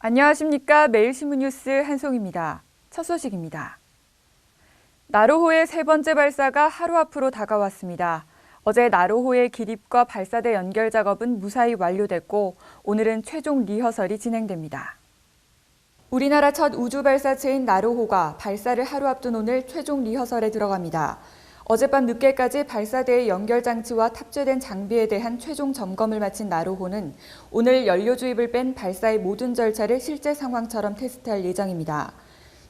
안녕하십니까. 매일신문 뉴스 한송입니다. 첫 소식입니다. 나로호의 세 번째 발사가 하루 앞으로 다가왔습니다. 어제 나로호의 기립과 발사대 연결 작업은 무사히 완료됐고 오늘은 최종 리허설이 진행됩니다. 우리나라 첫 우주 발사체인 나로호가 발사를 하루 앞둔 오늘 최종 리허설에 들어갑니다. 어젯밤 늦게까지 발사대의 연결 장치와 탑재된 장비에 대한 최종 점검을 마친 나로호는 오늘 연료 주입을 뺀 발사의 모든 절차를 실제 상황처럼 테스트할 예정입니다.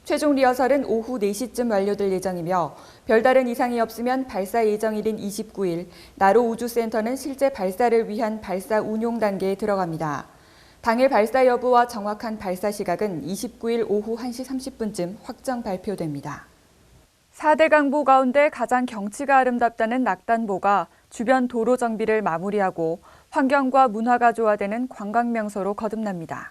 최종 리허설은 오후 4시쯤 완료될 예정이며 별다른 이상이 없으면 발사 예정일인 29일 나로 우주센터는 실제 발사를 위한 발사 운용 단계에 들어갑니다. 당일 발사 여부와 정확한 발사 시각은 29일 오후 1시 30분쯤 확정 발표됩니다. 4대 강보 가운데 가장 경치가 아름답다는 낙단보가 주변 도로 정비를 마무리하고 환경과 문화가 조화되는 관광명소로 거듭납니다.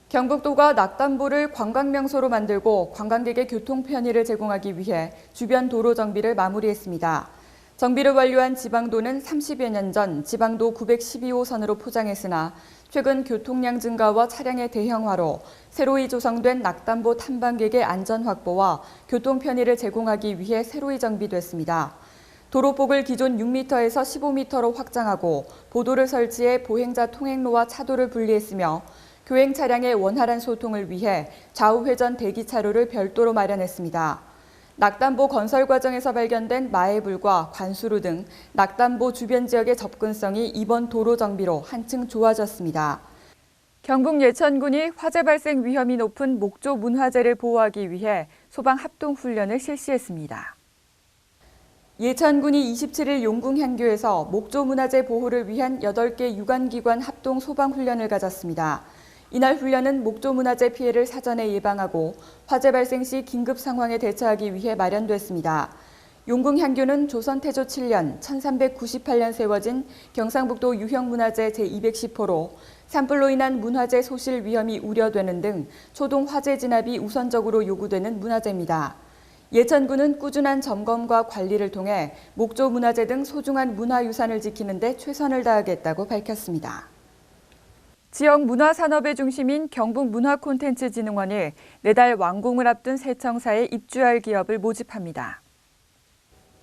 경북도가 낙단보를 관광명소로 만들고 관광객의 교통 편의를 제공하기 위해 주변 도로 정비를 마무리했습니다. 정비를 완료한 지방도는 30여 년 전 지방도 912호선으로 포장했으나 최근 교통량 증가와 차량의 대형화로 새로이 조성된 낙단보 탐방객의 안전 확보와 교통 편의를 제공하기 위해 새로이 정비됐습니다. 도로폭을 기존 6m에서 15m로 확장하고 보도를 설치해 보행자 통행로와 차도를 분리했으며 교행 차량의 원활한 소통을 위해 좌우회전 대기차로를 별도로 마련했습니다. 낙단보 건설 과정에서 발견된 마애불과 관수루 등 낙단보 주변 지역의 접근성이 이번 도로 정비로 한층 좋아졌습니다. 경북 예천군이 화재 발생 위험이 높은 목조 문화재를 보호하기 위해 소방 합동 훈련을 실시했습니다. 예천군이 27일 용궁향교에서 목조 문화재 보호를 위한 8개 유관기관 합동 소방 훈련을 가졌습니다. 이날 훈련은 목조 문화재 피해를 사전에 예방하고 화재 발생 시 긴급 상황에 대처하기 위해 마련됐습니다. 용궁향교는 조선태조 7년 1398년 세워진 경상북도 유형문화재 제210호로 산불로 인한 문화재 소실 위험이 우려되는 등 초동 화재 진압이 우선적으로 요구되는 문화재입니다. 예천군은 꾸준한 점검과 관리를 통해 목조 문화재 등 소중한 문화유산을 지키는 데 최선을 다하겠다고 밝혔습니다. 지역 문화산업의 중심인 경북문화콘텐츠진흥원이 내달 완공을 앞둔 세청사에 입주할 기업을 모집합니다.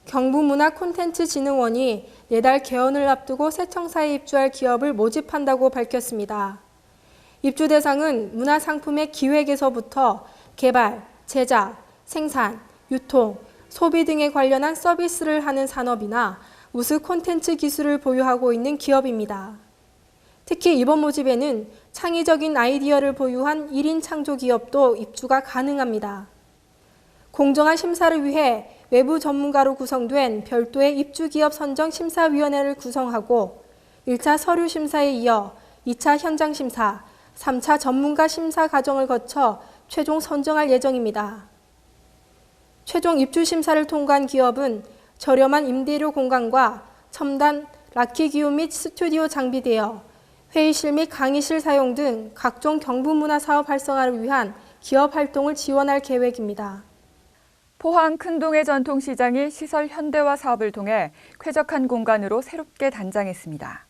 경북문화콘텐츠진흥원이 내달 개원을 앞두고 세청사에 입주할 기업을 모집한다고 밝혔습니다. 입주 대상은 문화상품의 기획에서부터 개발, 제작, 생산, 유통, 소비 등에 관련한 서비스를 하는 산업이나 우수 콘텐츠 기술을 보유하고 있는 기업입니다. 특히 이번 모집에는 창의적인 아이디어를 보유한 1인 창조기업도 입주가 가능합니다. 공정한 심사를 위해 외부 전문가로 구성된 별도의 입주기업 선정심사위원회를 구성하고 1차 서류 심사에 이어 2차 현장 심사, 3차 전문가 심사 과정을 거쳐 최종 선정할 예정입니다. 최종 입주 심사를 통과한 기업은 저렴한 임대료 공간과 첨단 락키기후 및 스튜디오 장비되어 회의실 및 강의실 사용 등 각종 경북문화 사업 활성화를 위한 기업 활동을 지원할 계획입니다. 포항 큰동해 전통시장이 시설 현대화 사업을 통해 쾌적한 공간으로 새롭게 단장했습니다.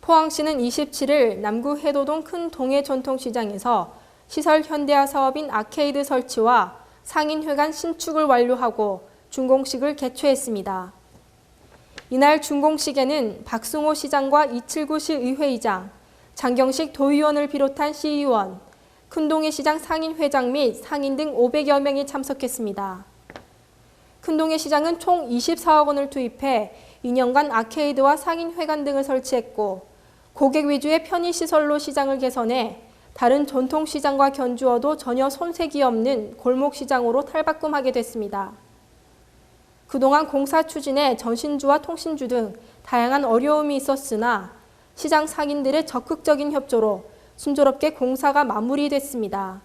포항시는 27일 남구 해도동 큰동해 전통시장에서 시설 현대화 사업인 아케이드 설치와 상인회관 신축을 완료하고 준공식을 개최했습니다. 이날 준공식에는 박승호 시장과 이칠구 시의회의장, 장경식 도의원을 비롯한 시의원, 큰동해 시장 상인회장 및 상인 등 500여 명이 참석했습니다. 큰동해 시장은 총 24억 원을 투입해 2년간 아케이드와 상인회관 등을 설치했고 고객 위주의 편의시설로 시장을 개선해 다른 전통시장과 견주어도 전혀 손색이 없는 골목시장으로 탈바꿈하게 됐습니다. 그동안 공사 추진에 전신주와 통신주 등 다양한 어려움이 있었으나 시장 상인들의 적극적인 협조로 순조롭게 공사가 마무리됐습니다.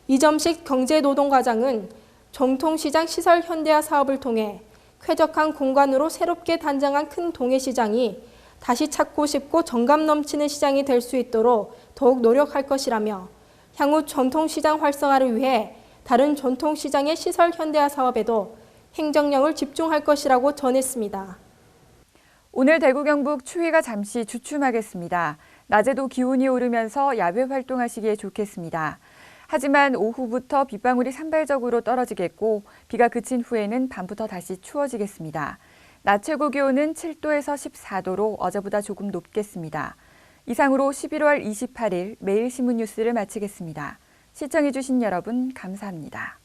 이점식 경제노동과장은 전통시장 시설 현대화 사업을 통해 쾌적한 공간으로 새롭게 단장한 큰 동해시장이 다시 찾고 싶고 정감 넘치는 시장이 될 수 있도록 더욱 노력할 것이라며 향후 전통시장 활성화를 위해 다른 전통시장의 시설 현대화 사업에도 행정력을 집중할 것이라고 전했습니다. 오늘 대구 경북 추위가 잠시 주춤하겠습니다. 낮에도 기온이 오르면서 야외 활동하시기에 좋겠습니다. 하지만 오후부터 빗방울이 산발적으로 떨어지겠고 비가 그친 후에는 밤부터 다시 추워지겠습니다. 낮 최고 기온은 7도에서 14도로 어제보다 조금 높겠습니다. 이상으로 11월 28일 매일 신문 뉴스를 마치겠습니다. 시청해주신 여러분 감사합니다.